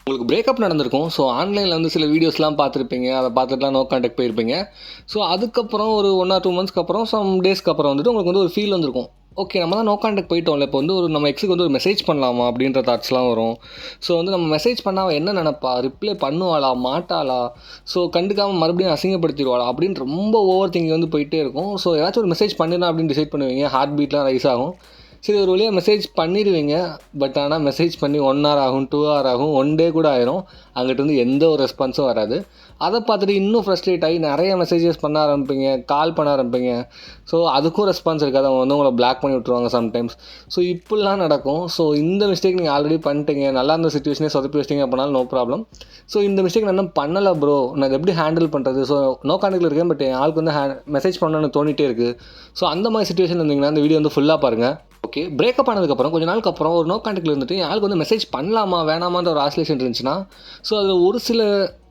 உங்களுக்கு பிரேக்கப் நடந்திருக்கும். ஸோ ஆன்லைனில் வந்து சில வீடியோஸ்லாம் பார்த்துருப்பீங்க. அதை பார்த்துட்டுலாம் நோ கான்டாக்ட் போயிருப்பீங்க. ஸோ அதுக்கப்புறம் ஒரு 1 ஆர் 2 மந்த்ஸ்க்கு அப்புறம் சம் டேஸ்க்கு அப்புறம் வந்துட்டு உங்களுக்கு வந்து ஒரு ஃபீல் வந்திருக்கும். ஓகே, நம்ம தான் நோ கான்டாக்ட் போயிட்டோம்ல, இப்போ வந்து ஒரு நம்ம எக்ஸுக்கு வந்து ஒரு மெசேஜ் பண்ணலாமா அப்படின்ற தாட்ஸ்லாம் வரும். ஸோ வந்து நம்ம மெசேஜ் பண்ணால் அவள் என்ன நினைப்பா, ரிப்ளை பண்ணுவாளா மாட்டாளா, ஸோ கண்டுக்காமல் மறுபடியும் அசிங்கப்படுத்திடுவாளா அப்படின்னு ரொம்ப ஓவர் திங்கிங் வந்து போயிட்டே இருக்கும். ஸோ ஏதாச்சும் ஒரு மெசேஜ் பண்ணிடலாம் அப்படின்னு டிசைட் பண்ணுவீங்க. ஹார்ட் பீட்லாம் ரைஸ் ஆகும். சரி, ஒரு வழியாக மெசேஜ் பண்ணிடுவீங்க. பட் ஆனால் மெசேஜ் பண்ணி 1 hour ஆகும், 2 hour ஆகும், 1 day கூட ஆயிரும். அங்கிட்டிருந்து எந்த ஒரு ரெஸ்பான்ஸும் வராது. அதை பார்த்துட்டு இன்னும் ஃப்ரஸ்ட்ரேட் ஆகி நிறைய மெசேஜஸ் பண்ண ஆரம்பிப்பீங்க, கால் பண்ண ஆரம்பிப்பீங்க. ஸோ அதுக்கும் ரெஸ்பான்ஸ் இருக்காது. அவங்க வந்து உங்களை பிளாக் பண்ணி விட்ருவாங்க சம்டைம்ஸ். ஸோ இப்படிலாம் நடக்கும். ஸோ இந்த மிஸ்டேக் நீங்கள் ஆல்ரெடி பண்ணிட்டீங்க, நல்லா இருந்த சுச்சுவேஷனே சொதப்பி வச்சிட்டிங்க அப்படின்னாலும் நோ ப்ராப்ளம். ஸோ இந்த மிஸ்டேக் நான் இன்னும் பண்ணலை ப்ரோ, நான் எப்படி ஹேண்டில் பண்ணுறது, ஸோ நோ கான்டாக்டில் இருக்கேன் பட் என் ஆளுக்கு வந்து மெசேஜ் பண்ணணும்னு தோணிட்டே இருக்குது. ஸோ அந்த மாதிரி சுச்சுவேஷன் இருந்தீங்கன்னா இந்த வீடியோ வந்து ஃபுல்லாக பாருங்கள். ஓகே, பிரேக்கப் ஆனதுக்கப்புறம் கொஞ்ச நாளுக்கு அப்புறம் ஒரு நோ கான்டாக்டில் இருந்துட்டு என் ஆளுக்கு வந்து மெசேஜ் பண்ணலாமா வேணாமான்ற ஒரு ஆசிலேஷன் இருந்துச்சுன்னா, ஸோ அதில் ஒரு சில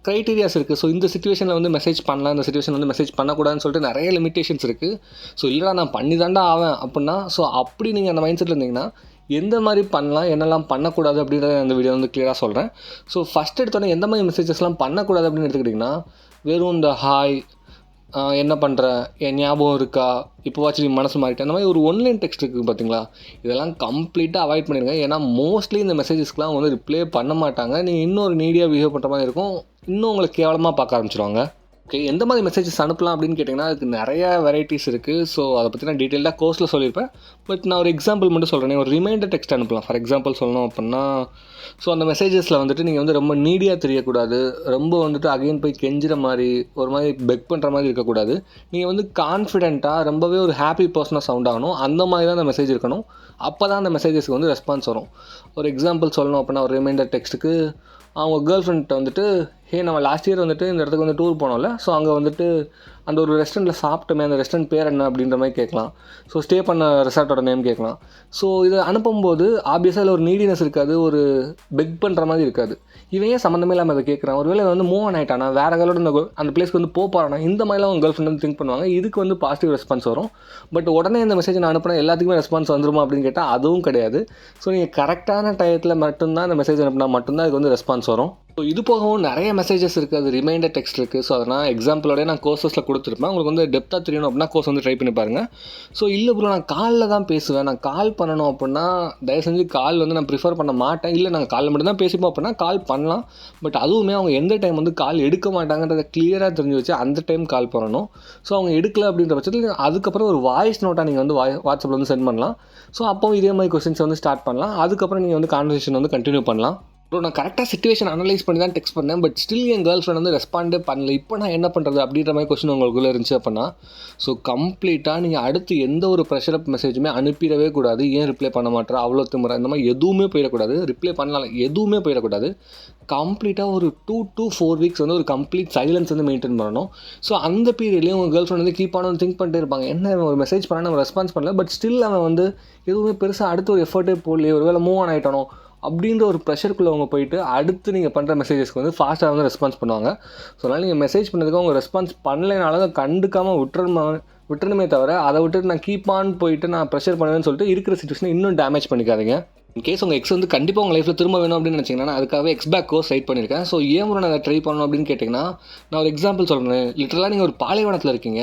க்ரைட்டீரியாஸ் இருக்குது. ஸோ இந்த சிச்சுவேஷனில் வந்து மெசேஜ் பண்ணலாம், இந்த சிச்சுவேஷனில் வந்து மெசேஜ் பண்ணக்கூடாதுன்னு சொல்லிட்டு நிறைய லிமிட்டேஷன்ஸ் இருக்குது. ஸோ இல்லைடா நான் பண்ணி தாண்டா ஆவேன் அப்படின்னா, ஸோ அப்படி நீங்கள் அந்த மைண்ட் செட்டில் இருந்தீங்கன்னா எந்த மாதிரி பண்ணலாம், என்னெல்லாம் பண்ணக்கூடாது அப்படின்றத அந்த வீடியோ வந்து கிளியராக சொல்கிறேன். ஸோ ஃபஸ்ட் எடுத்தோன்னே எந்த மாதிரி மெசேஜஸ்லாம் பண்ணக்கூடாது அப்படின்னு எடுத்துக்கிட்டிங்கன்னா, வெறும் இந்த ஹாய், என்ன பண்ணுற, என் ஞாபகம் இருக்கா, இப்போவாச்சும் நீ மனசு மாறிட்டேன், அந்த மாதிரி ஒரு ஒன்லைன் டெக்ஸ்ட் இருக்குது பார்த்தீங்களா, இதெல்லாம் கம்ப்ளீட்டாக அவாய்ட் பண்ணிடுங்க. ஏன்னா மோஸ்ட்லி இந்த மெசேஜஸ்க்குலாம் வந்து ரிப்ளே பண்ண மாட்டாங்க. நீங்கள் இன்னொரு நீடியாக பிஹேவ் பண்ணுற மாதிரி இருக்கும். இன்னும் உங்களை கேவலமாக பார்க்க ஆரம்பிச்சிருவாங்க. ஓகே, எந்த மாதிரி மெசேஜஸ் அனுப்பலாம் அப்படின்னு கேட்டிங்கன்னா அதுக்கு நிறையா வெரைட்டிஸ் இருக்குது. ஸோ அதை பற்றி நான் டீட்டெயிலாக கோர்ஸில் சொல்லியிருப்பேன். பட் நான் ஒரு எக்ஸாம்பிள் மட்டும் சொல்கிறேன். ஒரு ரிமைண்டர் டெக்ஸ்ட் அனுப்பலாம். ஃபார் எக்ஸாம்பிள் சொல்லணும் அப்படின்னா, ஸோ அந்த மெசேஜஸில் வந்துட்டு நீங்கள் வந்து ரொம்ப நீடியாக தெரியக்கூடாது, ரொம்ப வந்துட்டு அகைன் போய் கெஞ்சுற மாதிரி, ஒரு மாதிரி பெக் பண்ணுற மாதிரி இருக்கக்கூடாது. நீங்கள் வந்து கான்ஃபிடென்ட்டாக ரொம்பவே ஒரு ஹாப்பி பர்சனாக சவுண்ட் ஆகணும். அந்த மாதிரி தான் அந்த மெசேஜ் இருக்கணும். அப்போ தான் அந்த மெசேஜஸ்க்கு வந்து ரெஸ்பான்ஸ் வரும். ஒரு எக்ஸாம்பிள் சொல்லணும் அப்படின்னா, ஒரு ரிமைண்டர் டெக்ஸ்ட்டுக்கு அவங்க கேர்ள் ஃப்ரெண்ட்ட வந்துட்டு, ஹே நம்ம லாஸ்ட் இயர் வந்துட்டு இந்த இடத்துக்கு வந்து டூர் போனோம்ல, ஸோ அங்கே வந்துட்டு அந்த ஒரு ரெஸ்டாரண்ட்டில் சாப்பிட்டோமே, அந்த ரெஸ்டாரண்ட் பேர் என்ன அப்படின்ற மாதிரி கேட்கலாம். ஸோ ஸ்டே பண்ண ரெசார்ட்டோட நேம் கேட்கலாம். ஸோ இதை அனுப்பும்போது ஆப்வியஸாக அதில் ஒரு நீடினஸ் இருக்காது, ஒரு பெக் பண்ணுற மாதிரி இருக்காது. இவன் ஏன் சம்மந்தமே இல்லாமல் அதை கேட்குறான், ஒருவேளை வந்து மூவ் ஆன் ஆகிட்டானா, வேறு கேர்ளோட அந்த பிளேஸ்க்கு வந்து போகிறானா, இந்த மாதிரிலாம் அவங்க கேர்ள் ஃப்ரெண்ட் வந்து திங்க் பண்ணுவாங்க. இதுக்கு வந்து பாசிட்டிவ் ரெஸ்பான்ஸ் வரும். பட் உடனே இந்த மெசேஜ் நான் அனுப்புனா எல்லாத்துக்குமே ரெஸ்பான்ஸ் வந்துருமா அப்படின்னு கேட்டால் அதுவும் கிடையாது. ஸோ நீங்கள் கரெக்டான டயத்தில் மட்டும்தான் இந்த மெசேஜ் அனுப்புனா மட்டும்தான் இதுக்கு வந்து ரெஸ்பான்ஸ் வரும். ஸோ இது போகவும் நிறைய மெசேஜஸ் இருக்குது, அது ரிமைண்டர் டெக்ஸ்ட் இருக்குது. ஸோ அதனால் எக்ஸாம்பிளோட நான் கோர்ஸஸில் கொடுத்துருப்பேன். உங்களுக்கு வந்து டெப்த்தாக தெரியணும் அப்படின்னா கோர்ஸ் வந்து ட்ரை பண்ணி பாருங்கள். ஸோ இல்லை ப்ரோ நான் காலில் தான் பேசுவேன், நான் கால் பண்ணணும் அப்படின்னா தயவு செஞ்சு கால் வந்து நான் ப்ரிஃபர் பண்ண மாட்டேன். இல்லை நாங்கள் காலில் மட்டும் தான் பேசிப்போம் அப்படின்னா கால் பண்ணலாம். பட் அதுவுமே அவங்க எந்த டைம் வந்து கால் எடுக்க மாட்டாங்கன்றதை கிளியராக தெரிஞ்சு வச்சு அந்த டைம் கால் பண்ணணும். ஸோ அவங்க எடுக்கல அப்படின்ற பட்சத்தில் அதுக்கப்புறம் ஒரு வாய்ஸ் நோட்டாக நீங்கள் வந்து வாட்ஸ்அப்பில் வந்து சென்ட் பண்ணலாம். ஸோ அப்போ இதே மாதிரி கொஸ்டின்ஸ் வந்து ஸ்டார்ட் பண்ணலாம். அதுக்கப்புறம் நீங்கள் வந்து கான்வர்சேஷன் வந்து கண்டினியூ பண்ணலாம். ப்ரோ நான் கரெக்டாக சிச்சுவேஷன் அனலைஸ் பண்ணி தான் டெக்ஸ்ட் பண்ணேன், but still N girl friend வந்து ரெஸ்பாண்டே பண்ணல, இப்போ நான் என்ன பண்ணுறது அப்படின்ற மாதிரி கொஸ்டின் உங்களுக்குள்ளே இருந்துச்சு அப்படின்னா, ஸோ கம்ப்ளீட்டாக நீங்கள் அடுத்து எந்த ஒரு ப்ரெஷர் அப் மெசேஜுமே அனுப்பிடவே கூடாது. ஏன் ரிப்ளை பண்ண மாட்டேற, அவ்வளோ திமுறை, இந்த மாதிரி எதுவுமே போயிடக்கூடாது. ரிப்ளை பண்ணலாம், எதுவுமே போயிடக்கூடாது. கம்ப்ளீட்டாக ஒரு 2 to 4 weeks வந்து ஒரு கம்ப்ளீட் சைலன்ஸ் வந்து மெயின்டைன் பண்ணணும். ஸோ அந்த பீரியட்லேயும் உங்கள் கேர்ள் ஃப்ரெண்ட் வந்து கீப் ஆன் திங்க் பண்ணிட்டே இருப்பாங்க, என்ன ஒரு மெசேஜ் பண்ணால் நம்ம ரெஸ்பான்ஸ் பண்ணல, பட் ஸ்டில் அவன் வந்து எதுவுமே பெருசாக அடுத்து ஒரு எஃபர்ட்டே போடலையே, ஒரு வேளை மூவ் ஆன் ஆகிட்டானோ அப்படின்ற ஒரு ப்ரெஷருக்குள்ளே அவங்க போயிட்டு அடுத்து நீங்கள் பண்ணுற மெசேஜஸ்க்கு வந்து ஃபாஸ்ட்டாக வந்து ரெஸ்பான்ஸ் பண்ணுவாங்க. ஸோ அதனால் நீங்கள் மெசேஜ் பண்ணதுக்கு அவங்க ரெஸ்பான்ஸ் பண்ணலைனாலும் அதை கண்டுக்காமல் விட்டுறணுமே தவிர, அதை விட்டுட்டு நான் கீப் ஆன் போயிட்டு நான் ப்ரெஷர் பண்ணுவேன்னு சொல்லிட்டு இருக்கிற சிச்சுவேஷனை இன்னும் டேமேஜ் பண்ணிக்காதீங்க. இன்கேஸ் உங்கள் எக்ஸ் வந்து கண்டிப்பாக உங்கள் லைஃப்பில் திரும்ப வேணும் அப்படின்னு நினச்சிங்கன்னா அதுக்காகவே எக்ஸ்பேக் கோர்ஸ் ரைட் பண்ணியிருக்கேன். ஸோ ஏன் நான் அதை ட்ரை பண்ணணும் அப்படின்னு கேட்டிங்கன்னா, நான் ஒரு எக்ஸாம்பிள் சொல்கிறேன். லிட்டரலாக நீங்கள் ஒரு பாலைவனத்தில் இருக்கீங்க.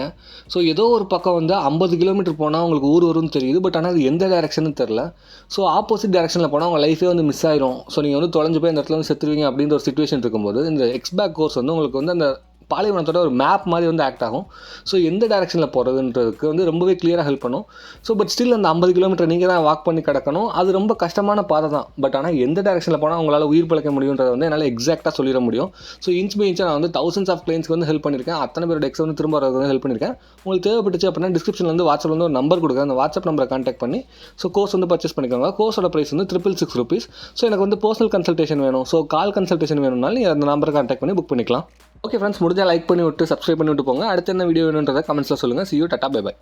ஸோ ஏதோ ஒரு பக்கம் வந்து 50 கிலோமீட்டர் போனால் உங்களுக்கு ஊர் வரும்னு தெரியுது, பட் ஆனால் அது எந்த டேரெக்ஷன்னு தெரில. ஸோ ஆப்போசிட் டேரெக்ஷனில் போனால் உங்கள் லைஃபே வந்து மிஸ் ஆயிரும். ஸோ நீங்கள் வந்து தொலைஞ்சு போய் அந்த இடத்துல வந்து செத்துருவீங்க அப்படின்ற ஒரு சிச்சுவேஷன் இருக்கும்போது இந்த எக்ஸ்பேக் கோர்ஸ் வந்து உங்களுக்கு வந்து அந்த பாலைவனத்தோட ஒரு மேப் மாதிரி வந்து ஆக்ட் ஆகும். ஸோ எந்த டேரெக்ஷனில் போகிறதுன்றதுக்கு வந்து ரொம்பவே கிளியராக ஹெல்ப் பண்ணும். ஸோ பட் ஸ்டில் அந்த 50 கிலோமீட்டர் நீங்கள் தான் வாக் பண்ணி கிடக்கணும். அது ரொம்ப கஷ்டமான பாதை தான். பட் ஆனால் எந்த டேரெக்ஷனில் போனால் உங்களால் உயிர் பிழைக்க முடியுன்றதை வந்து என்னால் எக்ஸாக்டாக சொல்லிட முடியும். ஸோ இன்ச் பை இன்ச்சாக நான் வந்து thousands of கிளைண்ட்ஸ்க்கு வந்து ஹெல்ப் பண்ணியிருக்கேன். அத்தனை பேரோட எக்ஸ் வந்து திரும்ப வரதுக்கு வந்து ஹெல்ப் பண்ணியிருக்கேன். உங்களுக்கு தேவைப்பட்டுச்சு அப்படின்னா டிஸ்கிரிப்ஷனில் வந்து வாட்ஸ்அப்பில் வந்து ஒரு நம்பர் கொடுக்குறேன். அந்த வாட்ஸ்அப் நம்பரை கான்டாக்ட் பண்ணி ஸோ கோர்ஸ் வந்து பர்ச்சேஸ் பண்ணிக்கோங்க. கோர்ஸோட ப்ரைஸ் வந்து 666 rupees. ஸோ எனக்கு வந்து பர்சனல் கன்சல்டேஷன் வேணும், ஸோ கால் கன்சல்டேஷன் வேணும்னாலும் நீங்கள் அந்த நம்பரை கான்டாக்ட் பண்ணி புக் பண்ணிக்கலாம். ஓகே ஃப்ரெண்ட்ஸ், முடிஞ்சால் லைக் பண்ணி விட்டு சப்ஸ்கிரைப் பண்ணி விட்டு போங்க. அடுத்து என்ன வீடியோ வேணுன்றதை கமெண்ட்ஸில் சொல்லுங்கள். See you, டாடா, பை பை.